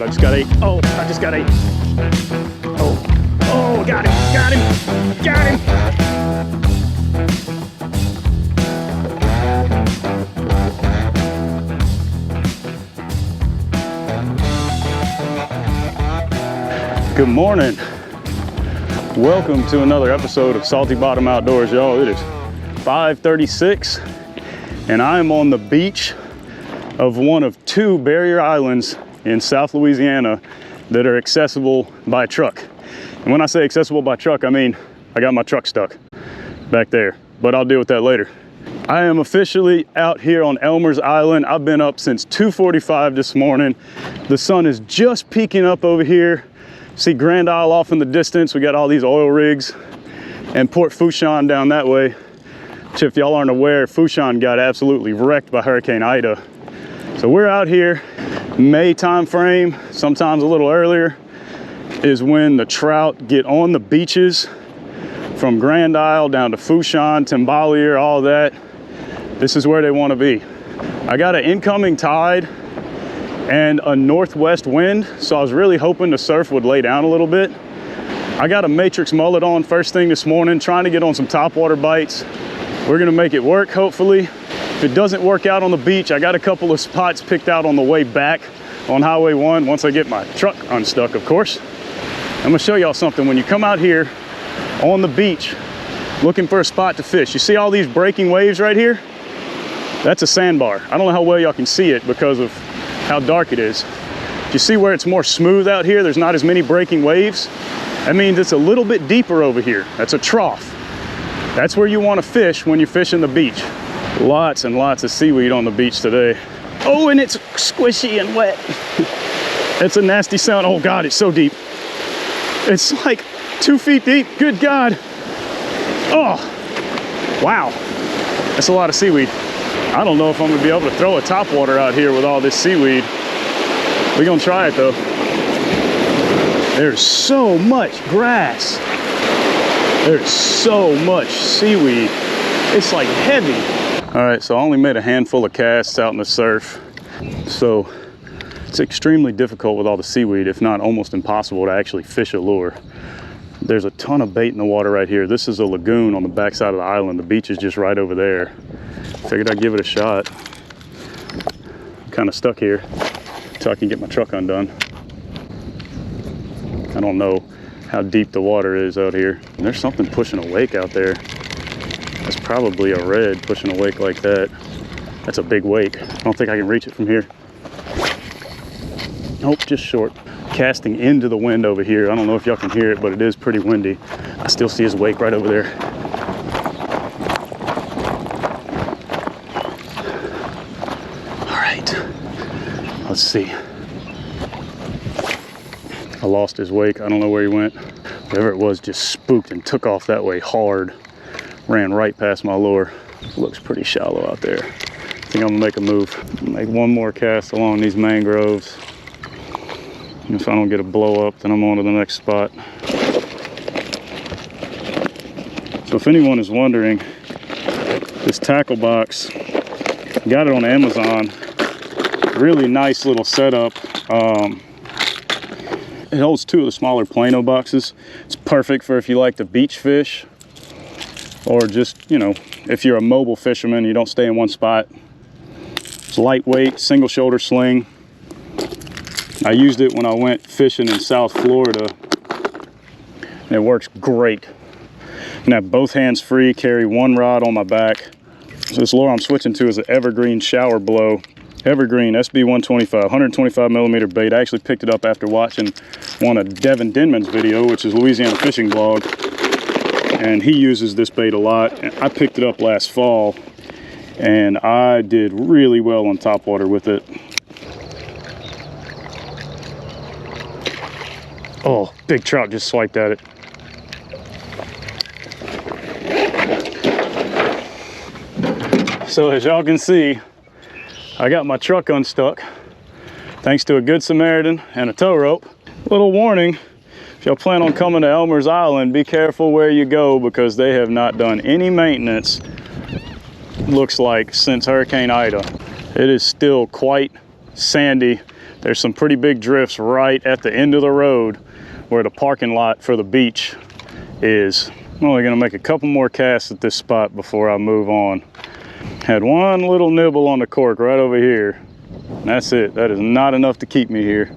I just got 8. Oh, I just got 8. Oh, got him. Good morning. Welcome to another episode of Salty Bottom Outdoors, y'all. It is 5:36 and I am on the beach of one of 2 barrier islands in South Louisiana that are accessible by truck. And when I say accessible by truck, I mean I got my truck stuck back there, but I'll deal with that later. I am officially out here on Elmer's Island. I've been up since 2:45 this morning. The sun is just peeking up over here. See Grand Isle off in the distance. We got all these oil rigs and Port Fourchon down that way. Which, if y'all aren't aware, Fourchon got absolutely wrecked by Hurricane Ida. So we're out here, May time frame, sometimes a little earlier, is when the trout get on the beaches from Grand Isle down to Fourchon, Timbalier, all that. This is where they want to be. I got an incoming tide and a northwest wind, so I was really hoping the surf would lay down a little bit. I got a matrix mullet on first thing this morning, trying to get on some topwater bites. We're gonna make it work, hopefully. If it doesn't work out on the beach, I got a couple of spots picked out on the way back on Highway 1, once I get my truck unstuck, of course. I'm gonna show y'all something. When you come out here on the beach, looking for a spot to fish, you see all these breaking waves right here? That's a sandbar. I don't know how well y'all can see it because of how dark it is. You see where it's more smooth out here? There's not as many breaking waves. That means it's a little bit deeper over here. That's a trough. That's where you want to fish when you're fishing the beach. Lots and lots of seaweed on the beach today. Oh, and it's squishy and wet. It's a nasty sound. Oh God, it's so deep. It's like 2 feet deep. Good God. Oh, wow. That's a lot of seaweed. I don't know if I'm gonna be able to throw a topwater out here with all this seaweed. We're gonna try it though. There's so much grass. There's so much seaweed. It's like heavy. All right, so I only made a handful of casts out in the surf. So it's extremely difficult with all the seaweed, if not almost impossible to actually fish a lure. There's a ton of bait in the water right here. This is a lagoon on the backside of the island. The beach is just right over there. Figured I'd give it a shot. I'm kind of stuck here until I can get my truck undone. I don't know how deep the water is out here. And there's something pushing a wake out there. That's probably a red pushing a wake like that. That's a big wake. I don't think I can reach it from here. Nope, just short. Casting into the wind over here. I don't know if y'all can hear it, but it is pretty windy. I still see his wake right over there. Let's see. I lost his wake. I don't know where he went. Whatever it was just spooked and took off that way hard. Ran right past my lure. Looks pretty shallow out there. I think I'm gonna make a move. Make one more cast along these mangroves. And if I don't get a blow up, then I'm on to the next spot. So if anyone is wondering, this tackle box, got it on Amazon. Really nice little setup. It holds 2 of the smaller Plano boxes. It's perfect for if you like to beach fish or just, you know, if you're a mobile fisherman, you don't stay in one spot. It's lightweight, single shoulder sling. I used it when I went fishing in South Florida. And it works great. You can have both hands free, carry one rod on my back. So this lure I'm switching to is an Evergreen Shower Blow. Evergreen SB 125, 125 millimeter bait. I actually picked it up after watching one of Devin Denman's video, which is Louisiana Fishing Blog. And he uses this bait a lot. I picked it up last fall and I did really well on topwater with it. Oh, big trout just swiped at it. So as y'all can see, I got my truck unstuck thanks to a good Samaritan and a tow rope. Little warning, if y'all plan on coming to Elmer's Island, be careful where you go because they have not done any maintenance, looks like, since Hurricane Ida. It is still quite sandy. There's some pretty big drifts right at the end of the road where the parking lot for the beach is. I'm only gonna make a couple more casts at this spot before I move on. Had one little nibble on the cork right over here. That's it. That is not enough to keep me here.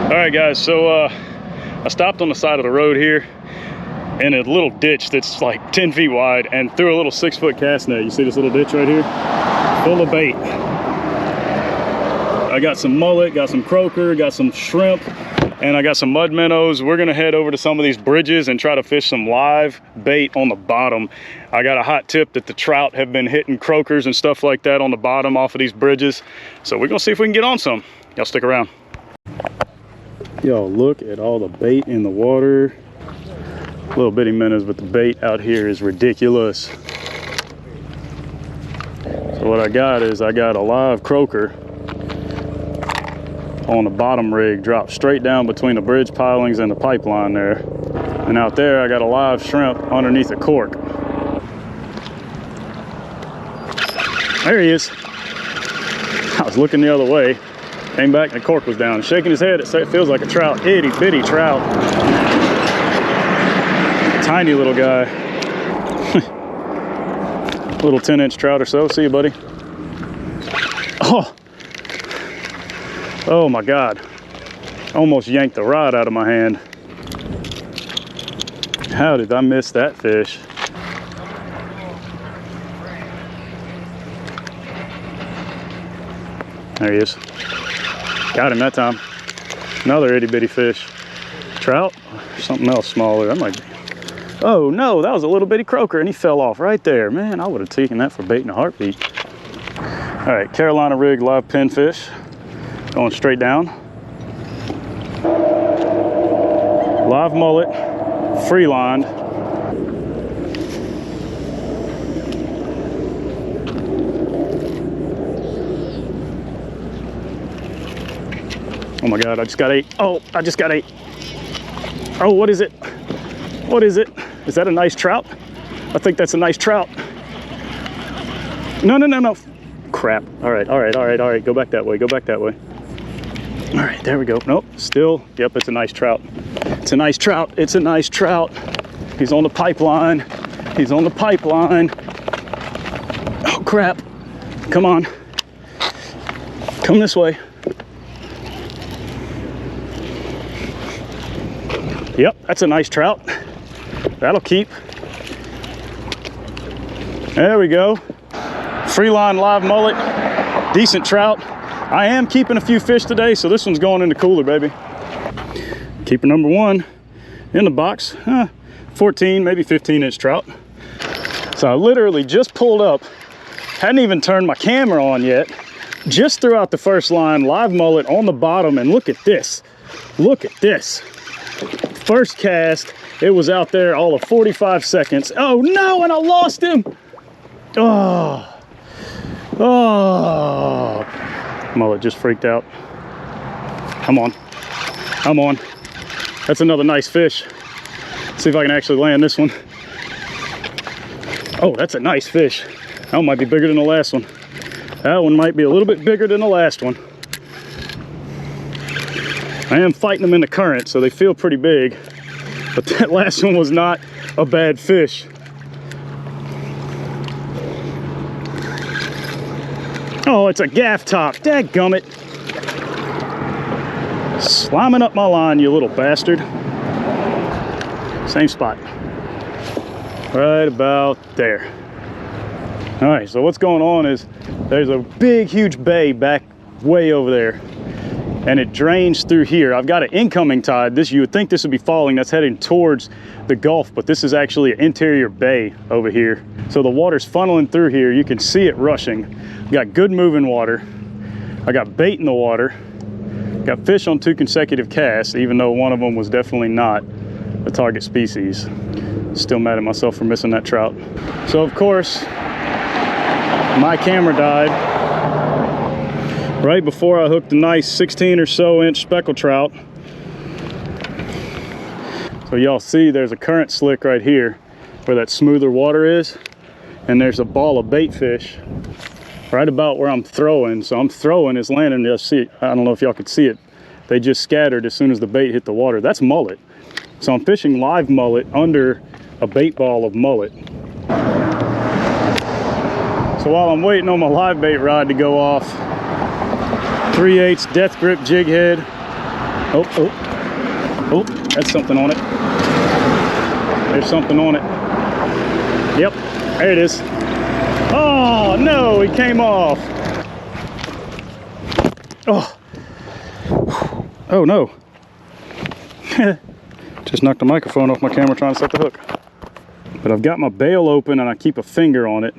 All right, guys, so I stopped on the side of the road here in a little ditch that's like 10 feet wide and threw a little 6-foot cast net. You see this little ditch right here? Full of bait. I got some mullet, got some croaker, got some shrimp, and I got some mud minnows. We're gonna head over to some of these bridges and try to fish some live bait on the bottom. I got a hot tip that the trout have been hitting croakers and stuff like that on the bottom off of these bridges. So we're gonna see if we can get on some. Y'all stick around. Y'all look at all the bait in the water. Little bitty minnows, but the bait out here is ridiculous. So what I got is I got a live croaker on the bottom rig, dropped straight down between the bridge pilings and the pipeline there. And out there I got a live shrimp underneath a cork. There he is. I was looking the other way, came back and the cork was down. Shaking his head, it feels like a trout, itty bitty trout. Tiny little guy. Little 10-inch trout or so. See you, buddy. Oh my God. Almost yanked the rod out of my hand. How did I miss that fish? There he is. Got him that time. Another itty bitty fish. Trout? Something else smaller. That might be. Oh no, that was a little bitty croaker and he fell off right there. Man, I would have taken that for bait in a heartbeat. All right, Carolina rig live pinfish. Going straight down. Live mullet, free lined. Oh my God, I just got 8. Oh, I just got 8. Oh, what is it? What is it? Is that a nice trout? I think that's a nice trout. No, no, no, no. Crap. All right, all right, all right, all right. Go back that way, go back that way. All right, there we go. Nope, still, yep, it's a nice trout. It's a nice trout, it's a nice trout. He's on the pipeline. He's on the pipeline. Oh crap, come on. Come this way. Yep, that's a nice trout. That'll keep. There we go. Free line live mullet, decent trout. I am keeping a few fish today, so this one's going in the cooler, baby. Keeper number 1 in the box, 14, maybe 15-inch trout. So I literally just pulled up, hadn't even turned my camera on yet, just threw out the first line, live mullet on the bottom, and look at this. Look at this. First cast, it was out there all of 45 seconds. Oh no, and I lost him. Oh. Oh. Mullet just freaked out. Come on. Come on. That's another nice fish. See if I can actually land this one. Oh, that's a nice fish. That one might be bigger than the last one. That one might be a little bit bigger than the last one. I am fighting them in the current, so they feel pretty big. But that last one was not a bad fish. Oh, it's a gaff top. Dadgummit. Sliming up my line, you little bastard. Same spot. Right about there. All right, so what's going on is there's a big, huge bay back way over there, and it drains through here. I've got an incoming tide. You would think this would be falling. That's heading towards the Gulf, but this is actually an interior bay over here. So the water's funneling through here. You can see it rushing. Got good moving water. I got bait in the water. Got fish on 2 consecutive casts, even though one of them was definitely not the target species. Still mad at myself for missing that trout. So of course, my camera died right before I hooked a nice 16 or so inch speckled trout. So y'all see there's a current slick right here where that smoother water is, and there's a ball of bait fish right about where I'm throwing. So I'm throwing, it's landing, just see, I don't know if y'all could see it. They just scattered as soon as the bait hit the water. That's mullet. So I'm fishing live mullet under a bait ball of mullet. So while I'm waiting on my live bait rod to go off, 3/8 death grip jig head. Oh, that's something on it. There's something on it. Yep, there it is. Oh no, he came off. Oh no. Just knocked the microphone off my camera trying to set the hook. But I've got my bail open and I keep a finger on it.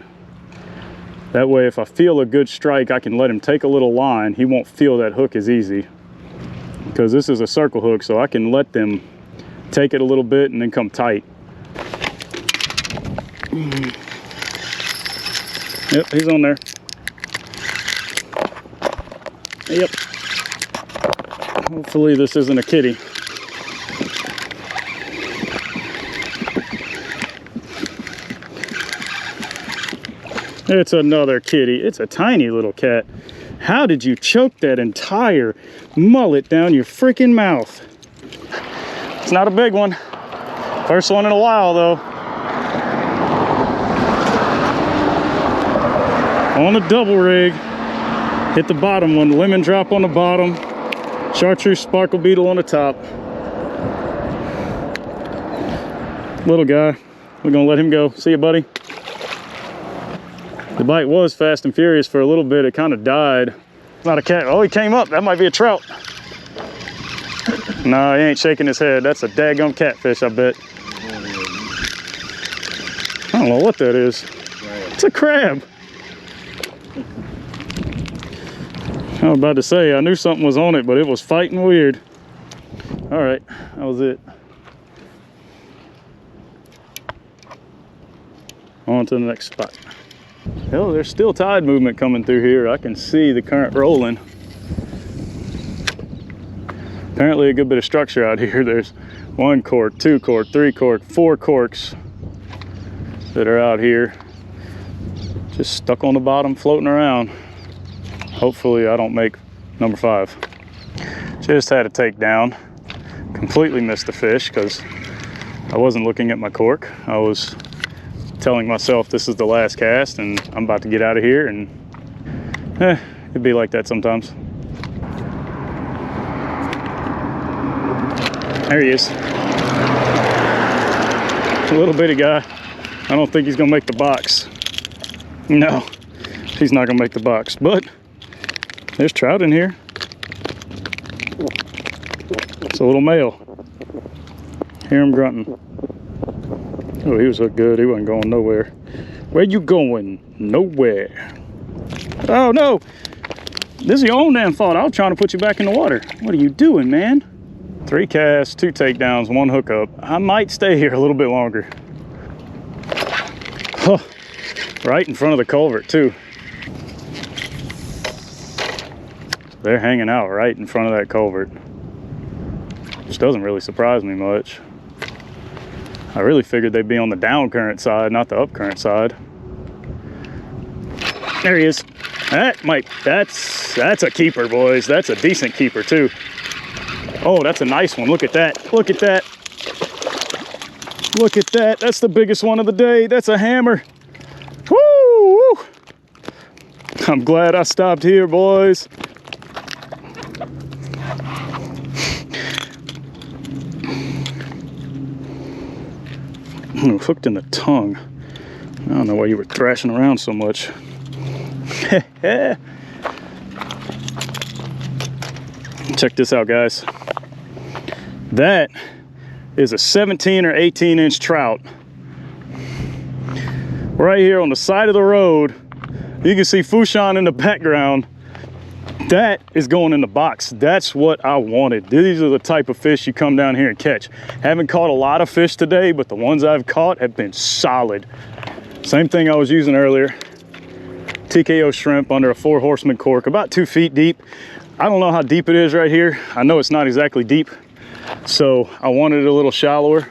That way if I feel a good strike, I can let him take a little line. He won't feel that hook as easy. Because this is a circle hook, so I can let them take it a little bit and then come tight. Yep, he's on there. Yep. Hopefully this isn't a kitty. It's another kitty. It's a tiny little cat. How did you choke that entire mullet down your freaking mouth? It's not a big one. First one in a while though. On a double rig. Hit the bottom one, lemon drop on the bottom. Chartreuse sparkle beetle on the top. Little guy. We're gonna let him go. See you, buddy. The bite was fast and furious for a little bit. It kind of died. Not a cat. Oh, he came up. That might be a trout. No, he ain't shaking his head. That's a daggum catfish, I bet. I don't know what that is. It's a crab. I was about to say, I knew something was on it, but it was fighting weird. All right, that was it. On to the next spot. Hell, there's still tide movement coming through here. I can see the current rolling. Apparently a good bit of structure out here. There's 1 cork, 2 cork, 3 cork, 4 corks that are out here. Just stuck on the bottom, floating around. Hopefully I don't make number 5. Just had a takedown. Completely missed the fish because I wasn't looking at my cork. I was telling myself this is the last cast and I'm about to get out of here, and it'd be like that sometimes. There he is. A little bitty guy. I don't think he's gonna make the box. No, he's not gonna make the box, but there's trout in here. It's a little male. Hear him grunting. Oh, he was so good, he wasn't going nowhere. Where you going? Nowhere. Oh no! This is your own damn fault. I was trying to put you back in the water. What are you doing, man? 3 casts, 2 takedowns, 1 hookup. I might stay here a little bit longer. Huh. Right in front of the culvert too. They're hanging out right in front of that culvert. Which doesn't really surprise me much. I really figured they'd be on the down current side, not the up current side. There he is. That's a keeper, boys. That's a decent keeper too. Oh, that's a nice one. Look at that. Look at that. Look at that. That's the biggest one of the day. That's a hammer. Woo! I'm glad I stopped here, boys. Hooked in the tongue. I don't know why you were thrashing around so much. Check this out, guys. That is a 17 or 18 inch trout. Right here on the side of the road. You can see Fushan in the background. That is going in the box. That's what I wanted. These are the type of fish you come down here and catch. Haven't caught a lot of fish today, but the ones I've caught have been solid. Same thing I was using earlier. TKO shrimp under a 4 horseman cork, about 2 feet deep. I don't know how deep it is right here. I know it's not exactly deep, so I wanted it a little shallower.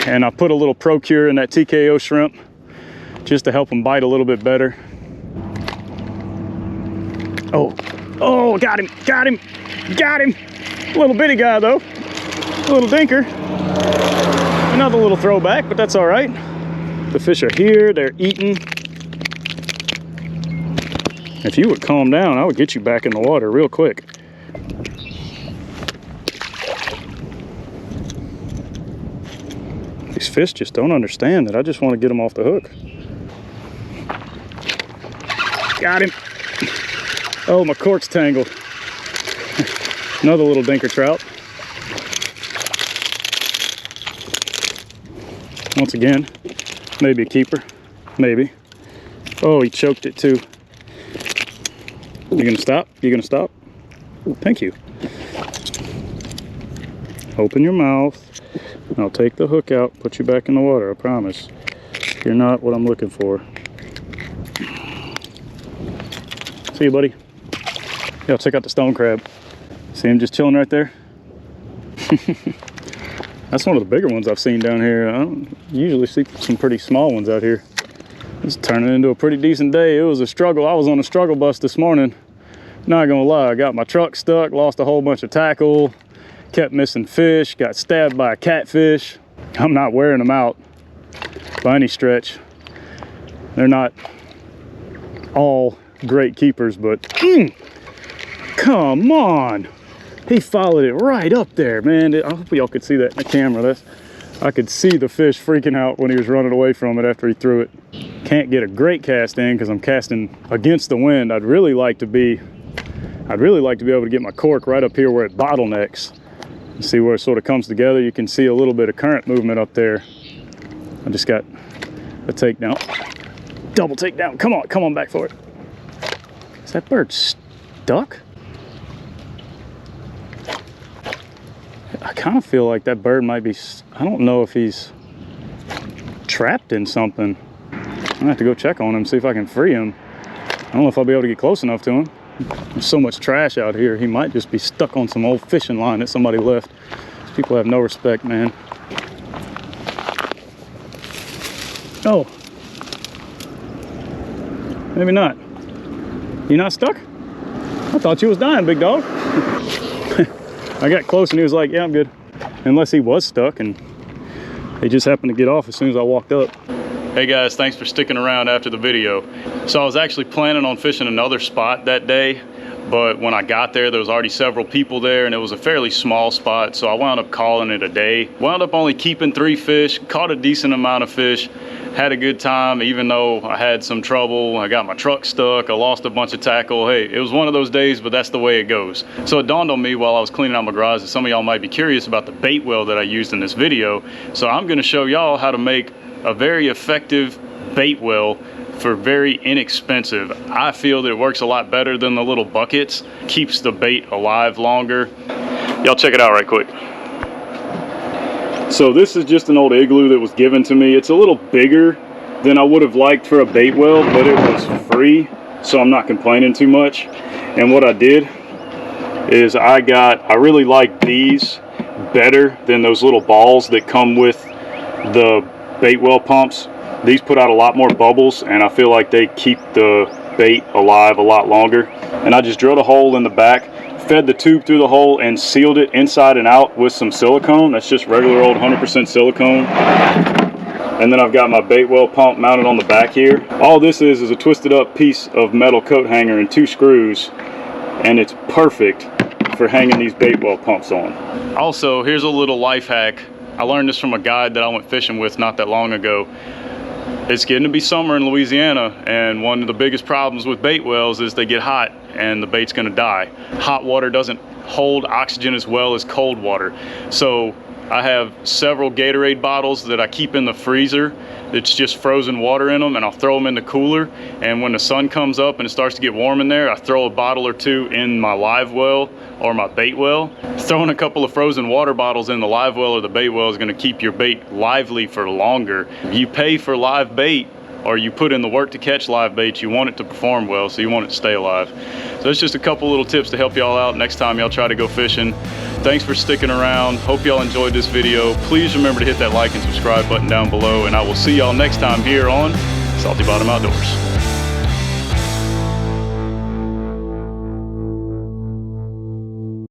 And I put a little Procure in that TKO shrimp just to help them bite a little bit better. Oh, got him, got him, got him. Little bitty guy though, a little dinker. Another little throwback, but that's all right. The fish are here, they're eating. If you would calm down, I would get you back in the water real quick. These fish just don't understand that I just want to get them off the hook. Got him. Oh, my cork's tangled. Another little dinker trout. Once again, maybe a keeper, maybe. Oh, he choked it too. You gonna stop? You gonna stop? Thank you. Open your mouth. I'll take the hook out, put you back in the water, I promise. You're not what I'm looking for. See you, buddy. Yeah, check out the stone crab. See him just chilling right there? That's one of the bigger ones I've seen down here. I don't usually see some pretty small ones out here. It's turning into a pretty decent day. It was a struggle. I was on a struggle bus this morning. Not gonna lie, I got my truck stuck, lost a whole bunch of tackle, kept missing fish, got stabbed by a catfish. I'm not wearing them out by any stretch. They're not all great keepers, but come on. He followed it right up there, man. I hope y'all could see that in the camera. I could see the fish freaking out when he was running away from it after he threw it. Can't get a great cast in because I'm casting against the wind. I'd really like to be able to get my cork right up here where it bottlenecks. You see where it sort of comes together. You can see a little bit of current movement up there. I just got a takedown. Double takedown. Come on back for it. Is that bird stuck? I kind of feel like that bird might be, I don't know if he's trapped in something. I'm gonna have to go check on him, see if I can free him. I don't know if I'll be able to get close enough to him. There's so much trash out here. He might just be stuck on some old fishing line that somebody left. These people have no respect, man. Oh. Maybe not. You not stuck? I thought you was dying, big dog. I got close and he was like, yeah, I'm good. Unless he was stuck and he just happened to get off as soon as I walked up. Hey guys, thanks for sticking around after the video. So I was actually planning on fishing another spot that day, but when I got there, there was already several people there and it was a fairly small spot, so I wound up calling it a day. Wound up only keeping 3 fish, caught a decent amount of fish, had a good time, even though I had some trouble. I got my truck stuck, I lost a bunch of tackle. Hey, it was one of those days, but that's the way it goes. So it dawned on me while I was cleaning out my garage that some of y'all might be curious about the bait well that I used in this video. So I'm gonna show y'all how to make a very effective bait well for very inexpensive. I feel that it works a lot better than the little buckets, keeps the bait alive longer. Y'all check it out right quick. So this is just an old igloo that was given to me. It's a little bigger than I would have liked for a bait well, but it was free, so I'm not complaining too much. And what I did is I really like these better than those little balls that come with the bait well pumps. These put out a lot more bubbles and I feel like they keep the bait alive a lot longer. And I just drilled a hole in the back, fed the tube through the hole and sealed it inside and out with some silicone. That's just regular old 100% silicone. And then I've got my bait well pump mounted on the back here. All this is a twisted up piece of metal coat hanger and 2 screws, and it's perfect for hanging these bait well pumps on. Also, here's a little life hack. I learned this from a guide that I went fishing with not that long ago. It's getting to be summer in Louisiana, and one of the biggest problems with bait wells is they get hot and the bait's gonna die. Hot water doesn't hold oxygen as well as cold water. So I have several Gatorade bottles that I keep in the freezer. It's just frozen water in them, and I'll throw them in the cooler. And when the sun comes up and it starts to get warm in there, I throw a bottle or 2 in my live well or my bait well. Throwing a couple of frozen water bottles in the live well or the bait well is gonna keep your bait lively for longer. You pay for live bait, or you put in the work to catch live bait, you want it to perform well, so you want it to stay alive. So it's just a couple little tips to help y'all out next time y'all try to go fishing. Thanks for sticking around. Hope y'all enjoyed this video. Please remember to hit that like and subscribe button down below, and I will see y'all next time here on Salty Bottom Outdoors.